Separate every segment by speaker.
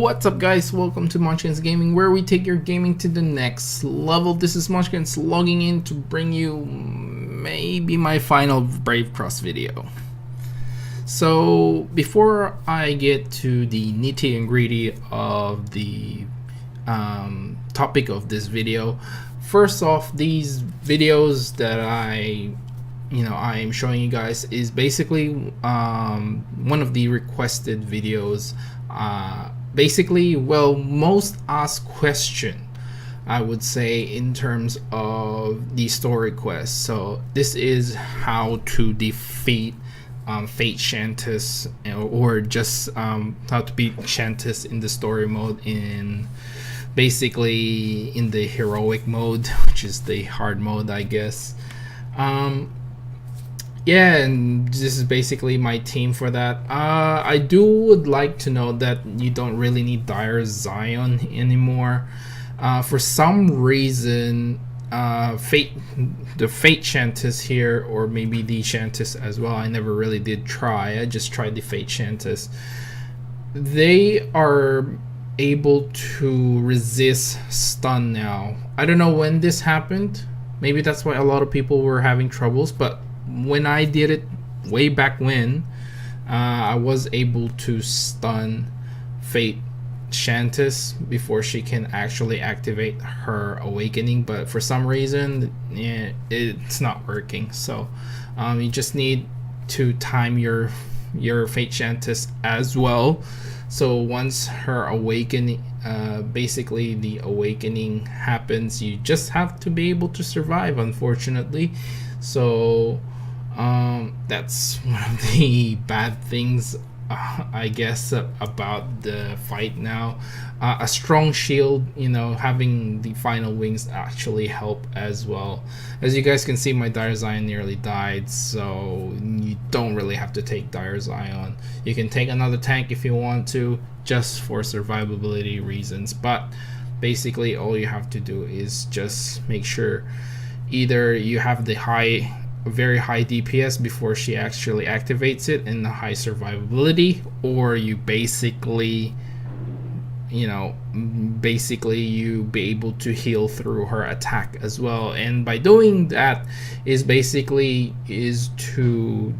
Speaker 1: What's up, guys? Welcome to Munchkins Gaming, where we take your gaming to the next level. This is Munchkins logging in to bring you maybe my final Brave Cross video. So before I get to the nitty and gritty of the topic of this video, first off, these videos that I'm showing you guys is basically one of the requested videos. Basically, well, most asked question, I would say, in terms of the story quest. So this is how to defeat FATE CHANTEUSE, or just how to beat CHANTEUSE in the story mode, in basically in the heroic mode, which is the hard mode, I guess. Yeah, and this is basically my team for that. I would like to know that you don't really need Dire Zion anymore. For some reason, the FATE CHANTEUSE here, or maybe the CHANTEUSE as well, I never really did try. I just tried the FATE CHANTEUSE. They are able to resist stun now. I don't know when this happened. Maybe that's why a lot of people were having troubles, but when I did it way back when, I was able to stun FATE CHANTEUSE before she can actually activate her awakening, but for some reason it's not working. So you just need to time your FATE CHANTEUSE as well. So once her awakening, basically the awakening happens, you just have to be able to survive, unfortunately. So that's one of the bad things, I guess, about the fight now. A strong shield, having the final wings actually help as well. As you guys can see, my Dire Zion nearly died, so you don't really have to take Dire Zion. You can take another tank if you want to, just for survivability reasons, but basically all you have to do is just make sure either you have the very high DPS before she actually activates it and the high survivability, or you basically you be able to heal through her attack as well. And by doing that is basically to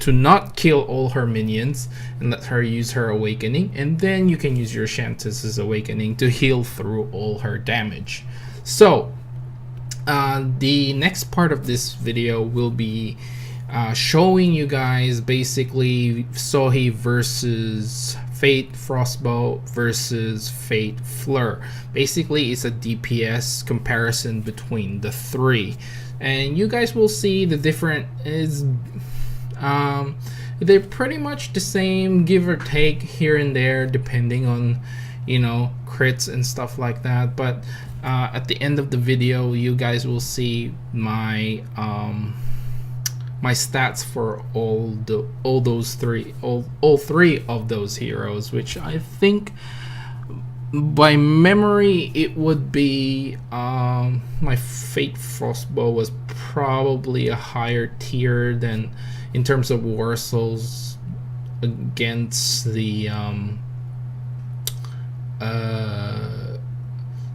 Speaker 1: not kill all her minions and let her use her awakening, and then you can use your CHANTEUSE's awakening to heal through all her damage. So the next part of this video will be showing you guys basically Sohi versus FATE Frostbow versus FATE Fleur. Basically, it's a DPS comparison between the three, and you guys will see the different is they're pretty much the same, give or take here and there, depending on crits and stuff like that. But at the end of the video, you guys will see my my stats for all three of those heroes, which I think by memory it would be my FATE Frostbow was probably a higher tier than in terms of war souls against the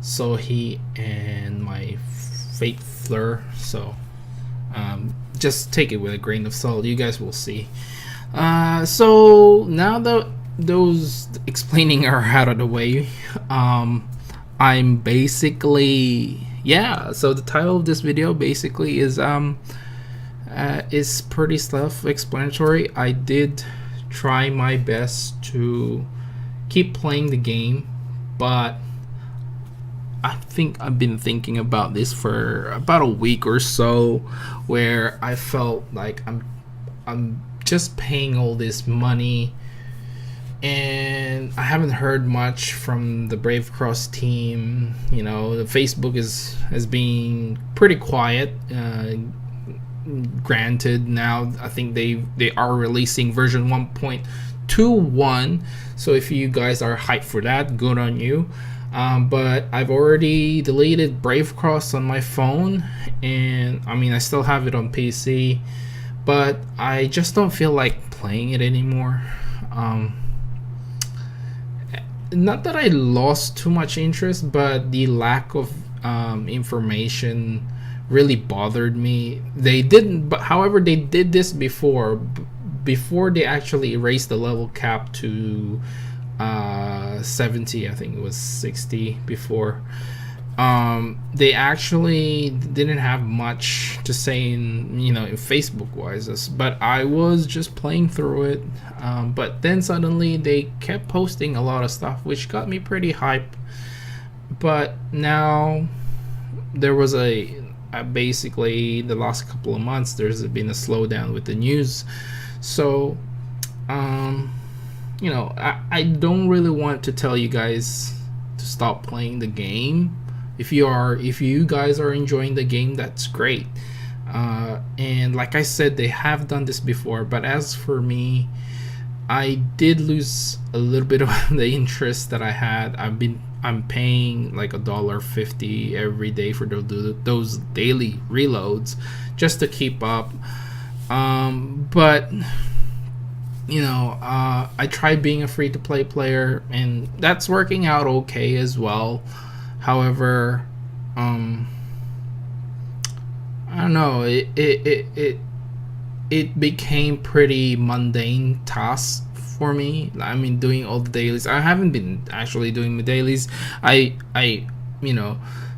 Speaker 1: Sohi and my FATE Fleur. So just take it with a grain of salt. You guys will see. So now that those explaining are out of the way, I'm basically, so the title of this video basically is pretty self-explanatory. I did try my best to keep playing the game, but I think I've been thinking about this for about a week or so, where I felt like I'm just paying all this money and I haven't heard much from the Brave Cross team. The Facebook has been pretty quiet. Granted, now I think they are releasing version 1.21, so if you guys are hyped for that, good on you. But I've already deleted Brave Cross on my phone, and I still have it on PC, but I just don't feel like playing it anymore. not that I lost too much interest, but the lack of information really bothered me. They didn't, but however, they did this before they actually raised the level cap to 70. I think it was 60 before. They actually didn't have much to say in, in Facebook wise, but I was just playing through it. But then suddenly they kept posting a lot of stuff, which got me pretty hype. But now there was basically the last couple of months there's been a slowdown with the news. So I don't really want to tell you guys to stop playing the game. If you guys are enjoying the game, that's great. And like I said, they have done this before, but as for me, I did lose a little bit of the interest that I had. I'm paying like $1.50 every day for those daily reloads just to keep up. But I tried being a free-to-play player, and that's working out okay as well. However, I don't know. It became pretty mundane tasks for me. I mean, doing all the dailies. I haven't been actually doing the dailies.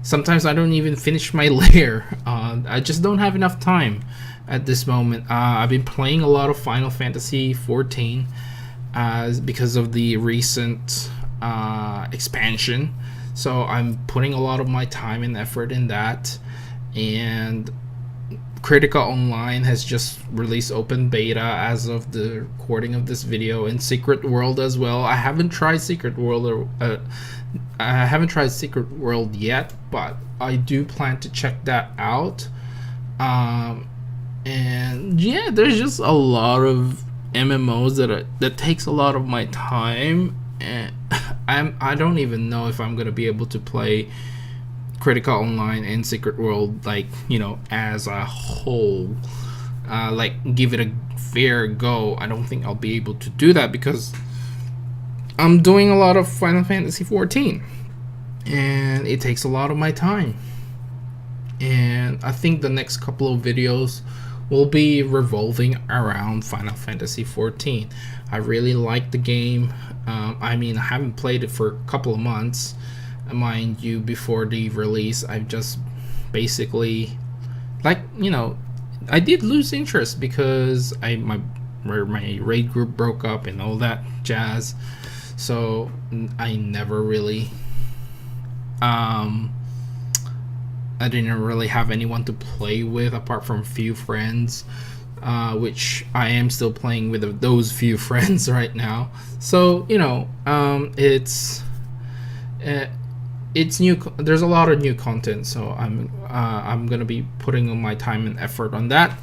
Speaker 1: Sometimes I don't even finish my lair. I just don't have enough time at this moment. I've been playing a lot of Final Fantasy 14 because of the recent expansion. So I'm putting a lot of my time and effort in that. And Critica Online has just released open beta as of the recording of this video, and Secret World as well. I haven't tried Secret World yet, but I do plan to check that out. And yeah, there's just a lot of MMOs that takes a lot of my time, and I don't even know if I'm gonna be able to play Critica Online and Secret World as a whole, give it a fair go. I don't think I'll be able to do that because I'm doing a lot of Final Fantasy 14 and it takes a lot of my time. And I think the next couple of videos will be revolving around Final Fantasy 14. I really like the game. I haven't played it for a couple of months, mind you, before the release. I've just basically I did lose interest because my raid group broke up and all that jazz, so I never really I didn't really have anyone to play with apart from a few friends, which I am still playing with those few friends right now. So it's new. There's a lot of new content, so I'm gonna be putting my time and effort on that,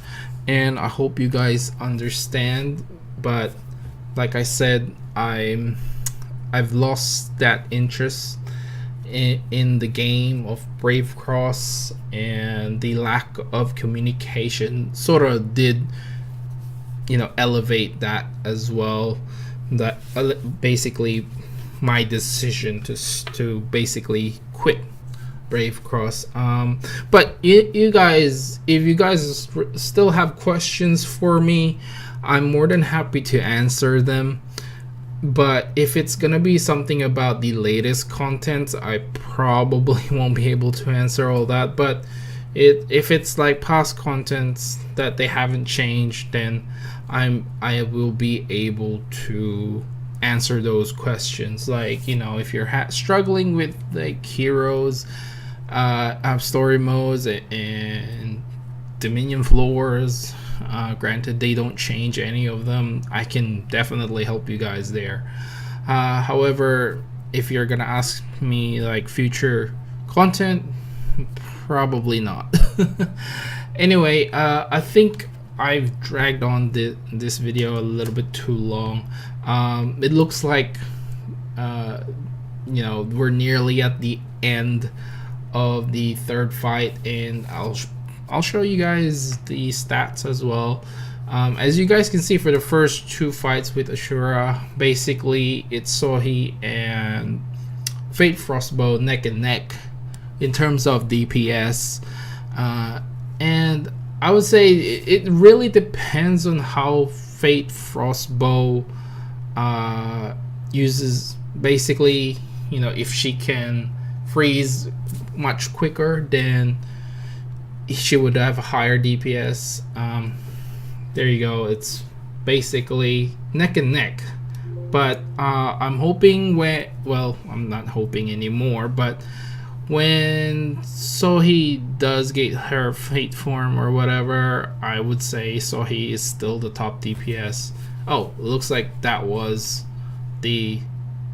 Speaker 1: and I hope you guys understand. But like I said, I've lost that interest in the game of Brave Cross, and the lack of communication sort of did elevate that as well. That basically my decision to basically quit Brave Cross. But you guys, if you guys still have questions for me, I'm more than happy to answer them. But if it's gonna be something about the latest content, I probably won't be able to answer all that. But if it's like past contents that they haven't changed, then I will be able to answer those questions. If you're struggling with heroes, story modes, and Dominion floors, granted they don't change any of them, I can definitely help you guys there. However, if you're gonna ask me future content, probably not. Anyway, I think I've dragged on this video a little bit too long. It looks like we're nearly at the end of the third fight, and I'll show you guys the stats as well. As you guys can see, for the first two fights with Ashura, basically it's Sohi and Fate Frostbow neck and neck in terms of DPS, and I would say it really depends on how Fate Frostbow uses. Basically, you know, if she can freeze much quicker, then she would have a higher DPS. There you go. It's basically neck and neck. But I'm hoping I'm not hoping anymore, but when Sohi does get her Fate form or whatever, I would say Sohi is still the top DPS. Oh, it looks like that was the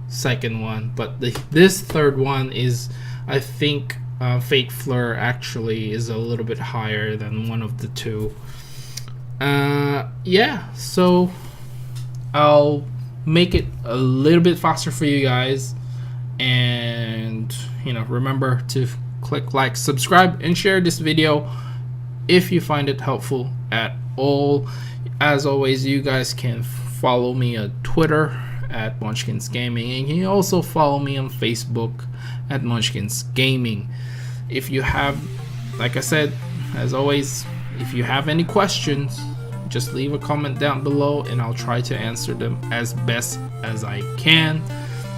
Speaker 1: second one, but this third one is, I think, Fate Fleur actually is a little bit higher than one of the two. Yeah, so I'll make it a little bit faster for you guys, and you know, remember to click like, subscribe, and share this video if you find it helpful at all. As always, you guys can follow me on Twitter at Munchkins Gaming, and you can also follow me on Facebook at Munchkins Gaming. If you have, like I said, as always, if you have any questions, just leave a comment down below and I'll try to answer them as best as I can.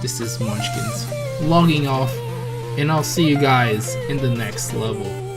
Speaker 1: This is Munchkins logging off, and I'll see you guys in the next level.